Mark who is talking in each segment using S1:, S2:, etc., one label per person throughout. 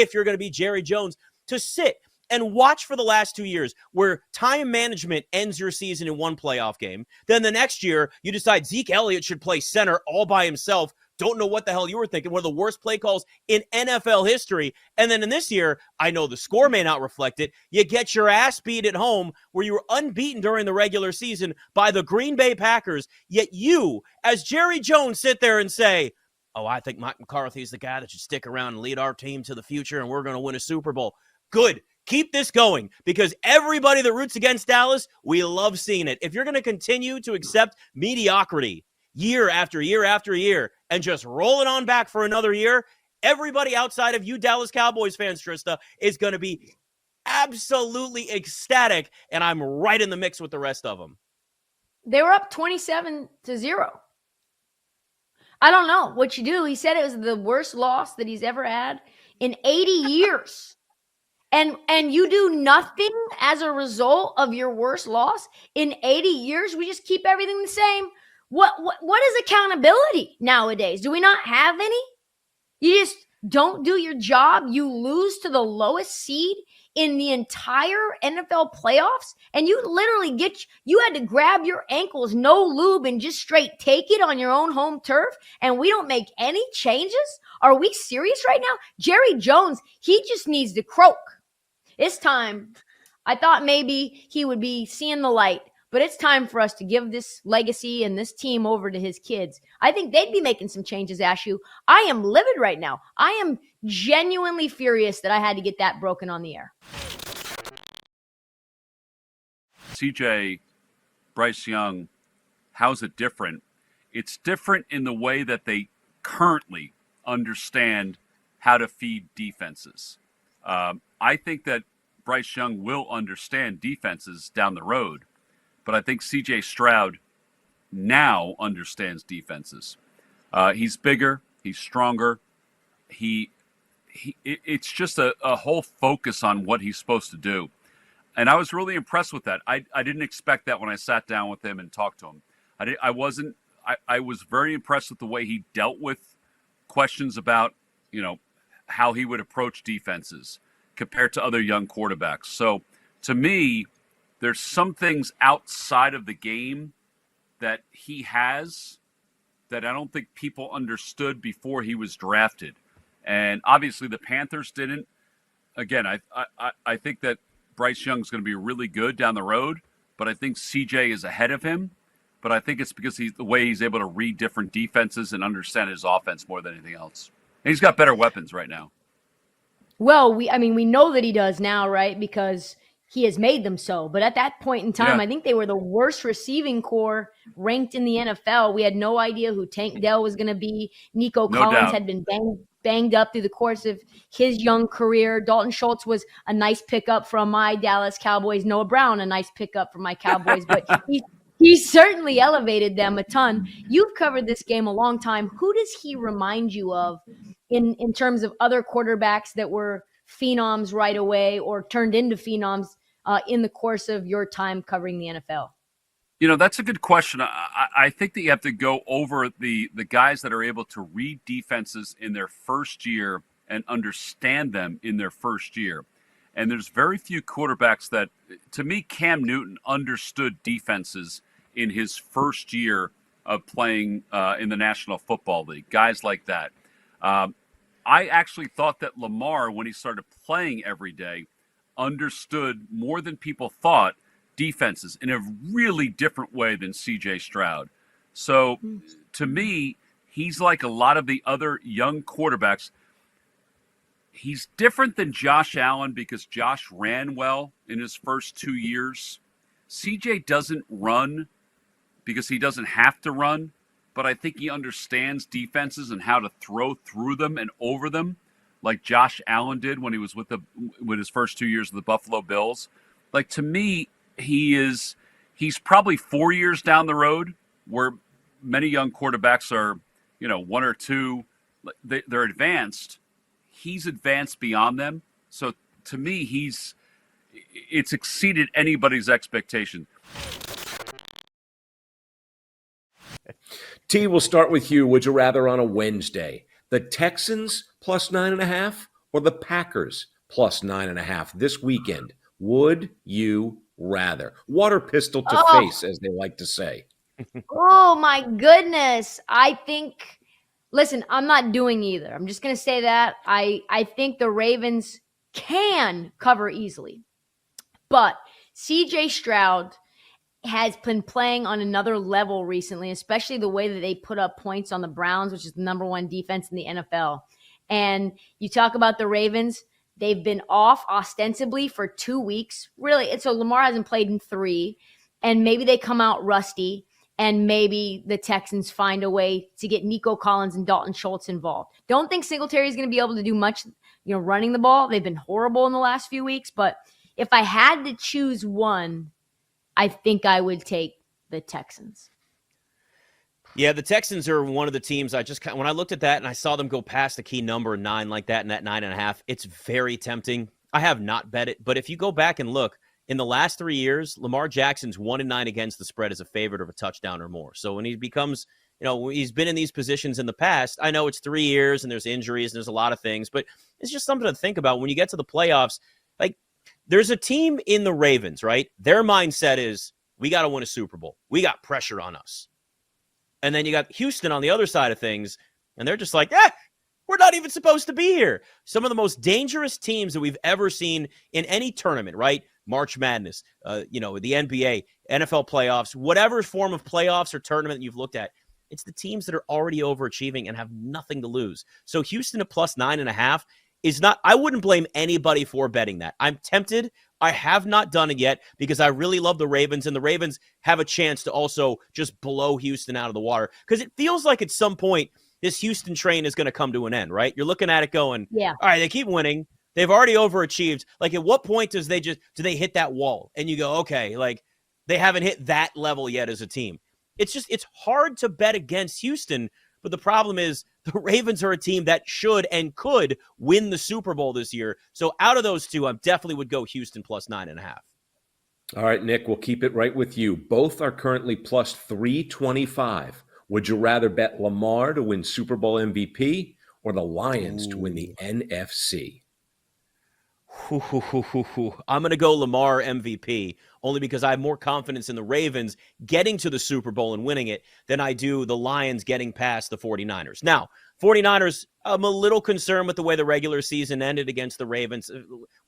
S1: if you're going to be Jerry Jones, to sit and watch for the last 2 years where time management ends your season in one playoff game. Then the next year, you decide Zeke Elliott should play center all by himself. Don't know what the hell you were thinking. One of the worst play calls in NFL history. And then in this year, I know the score may not reflect it. You get your ass beat at home where you were unbeaten during the regular season by the Green Bay Packers. Yet you, as Jerry Jones, sit there and say, oh, I think Mike McCarthy is the guy that should stick around and lead our team to the future, and we're going to win a Super Bowl. Good. Keep this going, because everybody that roots against Dallas, we love seeing it. If you're going to continue to accept mediocrity year after year after year and just roll it on back for another year, everybody outside of you Dallas Cowboys fans, Trista, is going to be absolutely ecstatic, and I'm right in the mix with the rest of them.
S2: They were up 27-0. I don't know what you do. He said it was the worst loss that he's ever had in 80 years. And you do nothing as a result of your worst loss in 80 years. We just keep everything the same. What is accountability nowadays? Do we not have any? You just don't do your job. You lose to the lowest seed in the entire NFL playoffs, and you literally you had to grab your ankles, no lube, and just straight take it on your own home turf, and we don't make any changes? Are we serious right now? Jerry Jones, he just needs to croak. It's time. I thought maybe he would be seeing the light, but it's time for us to give this legacy and this team over to his kids. I think they'd be making some changes, Ashu. I am livid right now. I am genuinely furious that I had to get that broken on the air.
S3: CJ, Bryce Young, how's it different? It's different in the way that they currently understand how to feed defenses. I think that Bryce Young will understand defenses down the road, but I think C.J. Stroud now understands defenses. He's bigger, he's stronger. It's just a whole focus on what he's supposed to do, and I was really impressed with that. I didn't expect that when I sat down with him and talked to him. I was very impressed with the way he dealt with questions about how he would approach defenses compared to other young quarterbacks. So to me, there's some things outside of the game that he has that I don't think people understood before he was drafted. And obviously the Panthers didn't. Again, I think that Bryce Young's going to be really good down the road, but I think CJ is ahead of him. But I think it's because the way he's able to read different defenses and understand his offense more than anything else. And he's got better weapons right now.
S2: Well, we know that he does now, right? Because he has made them so. But at that point in time, I think they were the worst receiving core ranked in the NFL. We had no idea who Tank Dell was going to be. Nico Collins had been banged up through the course of his young career. Dalton Schultz was a nice pickup from my Dallas Cowboys. Noah Brown, a nice pickup from my Cowboys. But he certainly elevated them a ton. You've covered this game a long time. Who does he remind you of in terms of other quarterbacks that were phenoms right away or turned into phenoms in the course of your time covering the NFL?
S3: That's a good question. I think that you have to go over the guys that are able to read defenses in their first year and understand them in their first year. And there's very few quarterbacks that, to me, Cam Newton understood defenses in his first year of playing in the National Football League, guys like that. I actually thought that Lamar, when he started playing every day, understood more than people thought defenses in a really different way than C.J. Stroud. So to me, he's like a lot of the other young quarterbacks. He's different than Josh Allen because Josh ran well in his first 2 years. C.J. doesn't run because he doesn't have to run, but I think he understands defenses and how to throw through them and over them, like Josh Allen did when he was with his first 2 years of the Buffalo Bills. Like, to me, he's probably 4 years down the road where many young quarterbacks are, 1 or 2, they're advanced. He's advanced beyond them. So to me, it's exceeded anybody's expectation.
S4: T, we'll start with you. Would you rather on a Wednesday, the Texans plus 9.5 or the Packers plus 9.5 this weekend? Would you rather? Water pistol to face, as they like to say.
S2: Oh my goodness. Listen, I'm not doing either. I'm just going to say that. I think the Ravens can cover easily. But CJ Stroud has been playing on another level recently, especially the way that they put up points on the Browns, which is the number one defense in the NFL. And you talk about the Ravens, they've been off ostensibly for 2 weeks. Really, so Lamar hasn't played in 3, and maybe they come out rusty, and maybe the Texans find a way to get Nico Collins and Dalton Schultz involved. Don't think Singletary is going to be able to do much, running the ball. They've been horrible in the last few weeks, but if I had to choose one, I think I would take the Texans.
S1: Yeah, the Texans are one of the teams when I looked at that and I saw them go past the key number 9 like that, and that 9.5, it's very tempting. I have not bet it, but if you go back and look, in the last 3 years, Lamar Jackson's 1-9 against the spread as a favorite of a touchdown or more. So when he becomes, he's been in these positions in the past. I know it's 3 years and there's injuries and there's a lot of things, but it's just something to think about when you get to the playoffs. Like, there's a team in the Ravens, right? Their mindset is, we got to win a Super Bowl. We got pressure on us. And then you got Houston on the other side of things, and they're just like, we're not even supposed to be here. Some of the most dangerous teams that we've ever seen in any tournament, right? March Madness, the NBA, NFL playoffs, whatever form of playoffs or tournament that you've looked at, it's the teams that are already overachieving and have nothing to lose. So Houston at plus 9.5 is not, I wouldn't blame anybody for betting that. I'm tempted. I have not done it yet because I really love the Ravens, and the Ravens have a chance to also just blow Houston out of the water, because it feels like at some point this Houston train is going to come to an end, right? You're looking at it going, all right, they keep winning. They've already overachieved. Like, at what point do they hit that wall? And you go, okay, like, they haven't hit that level yet as a team. It's hard to bet against Houston, but the problem is the Ravens are a team that should and could win the Super Bowl this year. So out of those two, I definitely would go Houston plus 9.5.
S4: All right, Nick, we'll keep it right with you. Both are currently plus 325. Would you rather bet Lamar to win Super Bowl MVP or the Lions to win the NFC?
S1: I'm going to go Lamar MVP, only because I have more confidence in the Ravens getting to the Super Bowl and winning it than I do the Lions getting past the 49ers. Now, 49ers, I'm a little concerned with the way the regular season ended against the Ravens.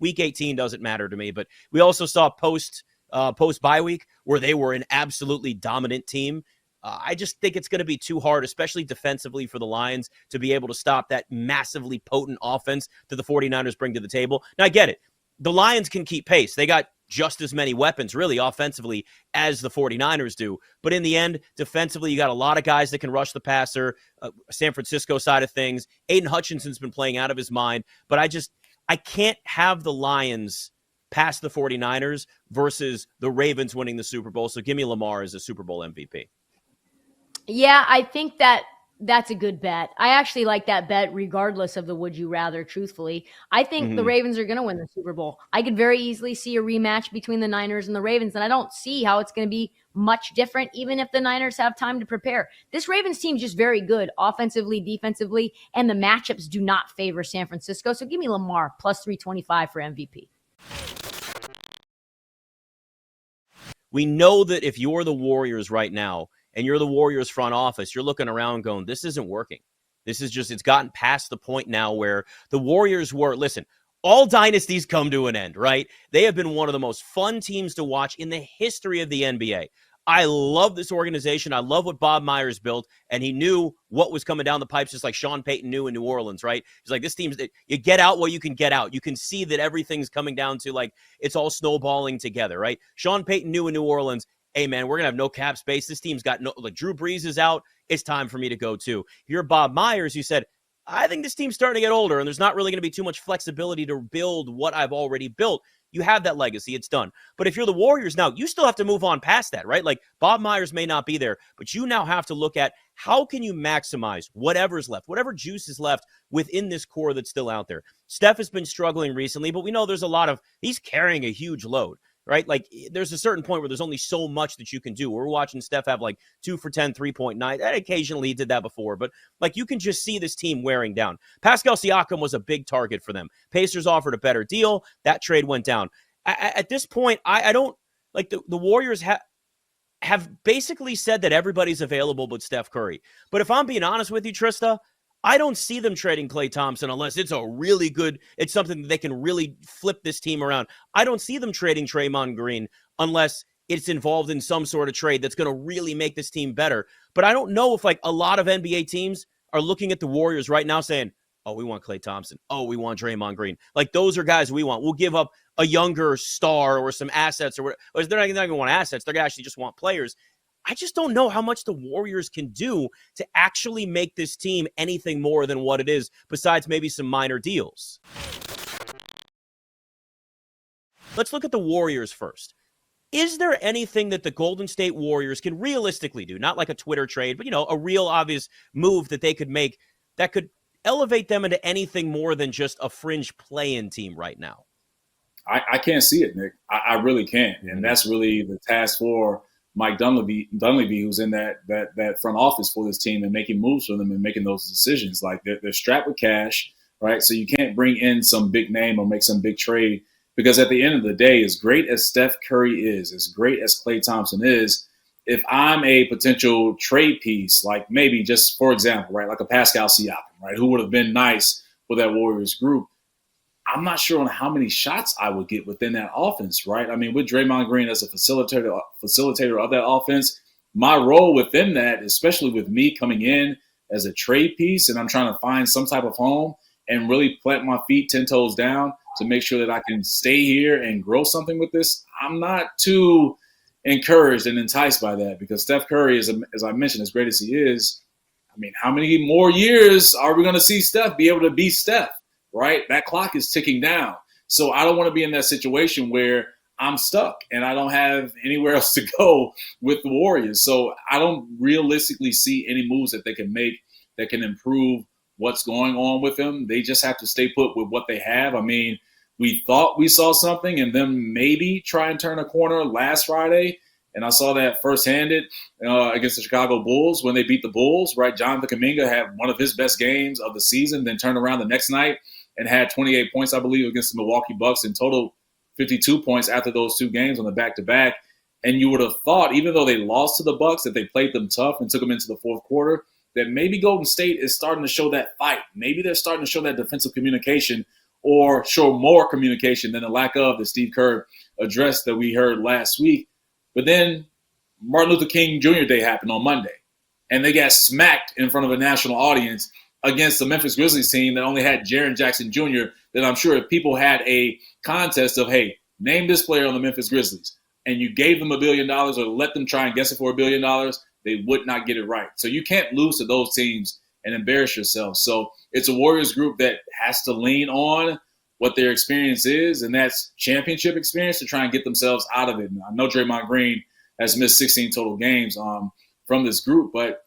S1: Week 18 doesn't matter to me, but we also saw post bye week where they were an absolutely dominant team. I just think it's going to be too hard, especially defensively, for the Lions to be able to stop that massively potent offense that the 49ers bring to the table. Now, I get it. The Lions can keep pace. They got just as many weapons, really, offensively, as the 49ers do. But in the end, defensively, you got a lot of guys that can rush the passer. San Francisco side of things, Aiden Hutchinson's been playing out of his mind. But I can't have the Lions past the 49ers versus the Ravens winning the Super Bowl. So give me Lamar as a Super Bowl MVP.
S2: Yeah, I think that's a good bet. I actually like that bet regardless of the would you rather, truthfully. I think the Ravens are going to win the Super Bowl. I could very easily see a rematch between the Niners and the Ravens, and I don't see how it's going to be much different, even if the Niners have time to prepare. This Ravens team is just very good offensively, defensively, and the matchups do not favor San Francisco. So give me Lamar plus 325 for MVP.
S1: We know that if you're the Warriors right now, and you're the Warriors front office, you're looking around going, this isn't working. It's gotten past the point now where the Warriors listen, all dynasties come to an end, right? They have been one of the most fun teams to watch in the history of the NBA. I love this organization. I love what Bob Myers built, and he knew what was coming down the pipes, just like Sean Payton knew in New Orleans, right? He's like, this team's, you get out what you can get out. You can see that everything's coming down to, like, it's all snowballing together, right? Sean Payton knew in New Orleans, hey, man, we're going to have no cap space. This team's got Drew Brees is out. It's time for me to go too. If you're Bob Myers, you said, I think this team's starting to get older, and there's not really going to be too much flexibility to build what I've already built. You have that legacy. It's done. But if you're the Warriors now, you still have to move on past that, right? Like, Bob Myers may not be there, but you now have to look at how can you maximize whatever's left, whatever juice is left within this core that's still out there. Steph has been struggling recently, but we know there's he's carrying a huge load. right? Like there's a certain point where there's only so much that you can do. We're watching Steph have like 2 for 10, 3.9. And occasionally he did that before, but like you can just see this team wearing down. Pascal Siakam was a big target for them. Pacers offered a better deal. That trade went down. At this point, I don't like the Warriors have basically said that everybody's available but Steph Curry. But if I'm being honest with you, Trista, I don't see them trading Klay Thompson unless it's it's something that they can really flip this team around. I don't see them trading Draymond Green unless it's involved in some sort of trade that's going to really make this team better. But I don't know if like a lot of NBA teams are looking at the Warriors right now saying, oh, we want Klay Thompson. Oh, we want Draymond Green. Like those are guys we want. We'll give up a younger star or some assets or whatever. They're not going to want assets. They're going to actually just want players. I just don't know how much the Warriors can do to actually make this team anything more than what it is, besides maybe some minor deals. Let's look at the Warriors first. Is there anything that the Golden State Warriors can realistically do, not like a Twitter trade, but, a real obvious move that they could make that could elevate them into anything more than just a fringe play-in team right now?
S5: I can't see it, Nick. I really can't. And that's really the task for Mike Dunleavy, who's in that front office for this team and making moves for them and making those decisions. Like they're strapped with cash, right? So you can't bring in some big name or make some big trade, because at the end of the day, as great as Steph Curry is, as great as Klay Thompson is, if I'm a potential trade piece, like maybe just for example, right, like a Pascal Siakam, right, who would have been nice for that Warriors group, I'm not sure on how many shots I would get within that offense, right? I mean, with Draymond Green as a facilitator of that offense, my role within that, especially with me coming in as a trade piece and I'm trying to find some type of home and really plant my feet 10 toes down to make sure that I can stay here and grow something with this, I'm not too encouraged and enticed by that, because Steph Curry, as I mentioned, as great as he is, I mean, how many more years are we going to see Steph be able to be Steph? Right? That clock is ticking down. So I don't want to be in that situation where I'm stuck and I don't have anywhere else to go with the Warriors. So I don't realistically see any moves that they can make that can improve what's going on with them. They just have to stay put with what they have. I mean, we thought we saw something and then maybe try and turn a corner last Friday. And I saw that first-handed against the Chicago Bulls when they beat the Bulls, right? Jonathan Kuminga had one of his best games of the season, then turned around the next night and had 28 points, I believe, against the Milwaukee Bucks, in total 52 points after those two games on the back-to-back. And you would have thought, even though they lost to the Bucks, that they played them tough and took them into the fourth quarter, that maybe Golden State is starting to show that fight. Maybe they're starting to show that defensive communication, or show more communication than the lack of that Steve Kerr addressed that we heard last week. But then Martin Luther King Jr. Day happened on Monday, and they got smacked in front of a national audience against the Memphis Grizzlies team that only had Jaren Jackson Jr., that I'm sure if people had a contest of, hey, name this player on the Memphis Grizzlies, and you gave them $1 billion or let them try and guess it for $1 billion, they would not get it right. So you can't lose to those teams and embarrass yourself. So it's a Warriors group that has to lean on what their experience is, and that's championship experience, to try and get themselves out of it. And I know Draymond Green has missed 16 total games from this group, but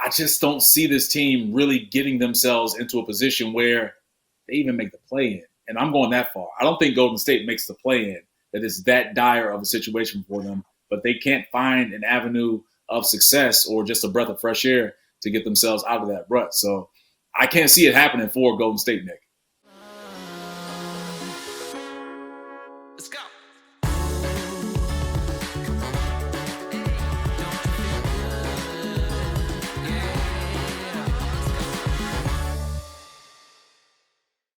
S5: I just don't see this team really getting themselves into a position where they even make the play-in. And I'm going that far. I don't think Golden State makes the play-in, that is that dire of a situation for them, but they can't find an avenue of success or just a breath of fresh air to get themselves out of that rut. So I can't see it happening for Golden State, Nick.